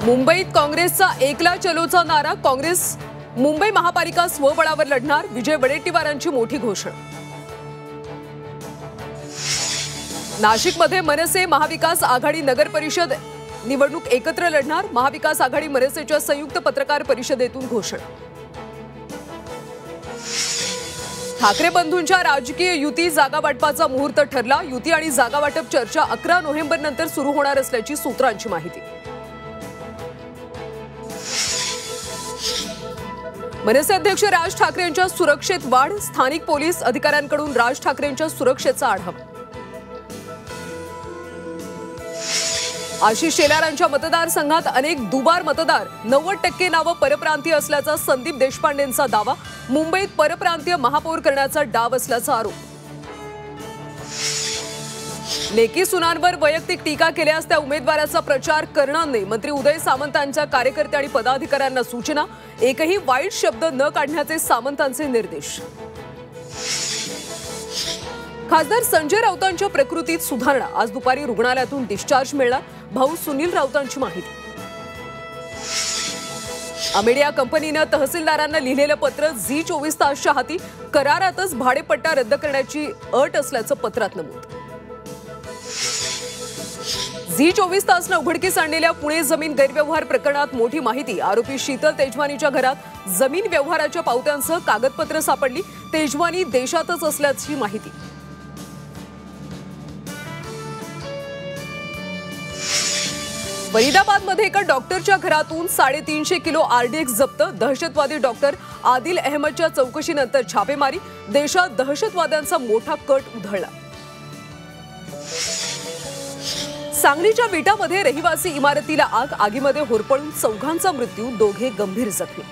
मुंबईत काँग्रेसचा एकला चलोचा नारा। काँग्रेस मुंबई महापालिका स्वबळावर लढणार। विजय वडेट्टीवारांची मोठी घोषणा। नाशिकमध्ये मनसे महाविकास आघाडी नगर परिषद निवडणूक एकत्र लढणार। महाविकास आघाडी मनसेच्या संयुक्त पत्रकार परिषदेतून घोषणा। ठाकरे बंधूंच्या राजकीय युती जागा वाटपाचा मुहूर्त ठरला। युती आणि जागा वाटप चर्चा 11 नोव्हेंबर नंतर सुरू होणार असल्याची सूत्रांची माहिती। मनसे अध्यक्ष राज ठाकरे यांच्या सुरक्षेत वाढ। स्थानिक पोलीस अधिकाऱ्यांकडून राज ठाकरेंच्या सुरक्षेचा आढावा। आशिष शेलारांच्या मतदारसंघात अनेक दुबार मतदार। 90% नावं परप्रांतीय असल्याचा संदीप देशपांडेंचा दावा। मुंबईत परप्रांतीय महापौर करण्याचा डाव असल्याचा आरोप। लेकी सुनांवर वैयक्तिक टीका केल्यास त्या उमेदवाराचा प्रचार करणार नाही। मंत्री उदय सामंतांच्या कार्यकर्ते आणि पदाधिकाऱ्यांना सूचना। एकही वाईट शब्द न काढण्याचे सामंतांचे निर्देश। खासदार संजय राऊतांच्या प्रकृतीत सुधारणा। आज दुपारी रुग्णालयातून डिस्चार्ज मिळणार। भाऊ सुनील राऊतांची माहिती। अमेडिया कंपनीने तहसीलदारांना लिहिलेलं पत्र झी24 तासच्या हाती। करारातच भाडेपट्टा रद्द करण्याची अट असल्याचं पत्रात नमूद। झी24 तासने उघडकीस आणलेल्या पुणे जमीन गैरव्यवहार प्रकरणात मोठी माहिती। आरोपी शीतल तेजवानीच्या घरात जमीन व्यवहाराच्या पावत्यांसह कागदपत्र सापडली। तेजवानी देशातच असल्याची माहिती। फरीदाबादमध्ये एका डॉक्टरच्या घरातून 350 किलो आरडीएक्स जप्त। दहशतवादी डॉक्टर आदिल अहमदच्या चौकशीनंतर छापेमारी। देशात दहशतवाद्यांचा मोठा कट उधळला। सांगलीच्या विटामध्ये रहिवासी इमारतीला आग। आगीमध्ये होरपळून 4 मृत्यू, 2 गंभीर जखमी।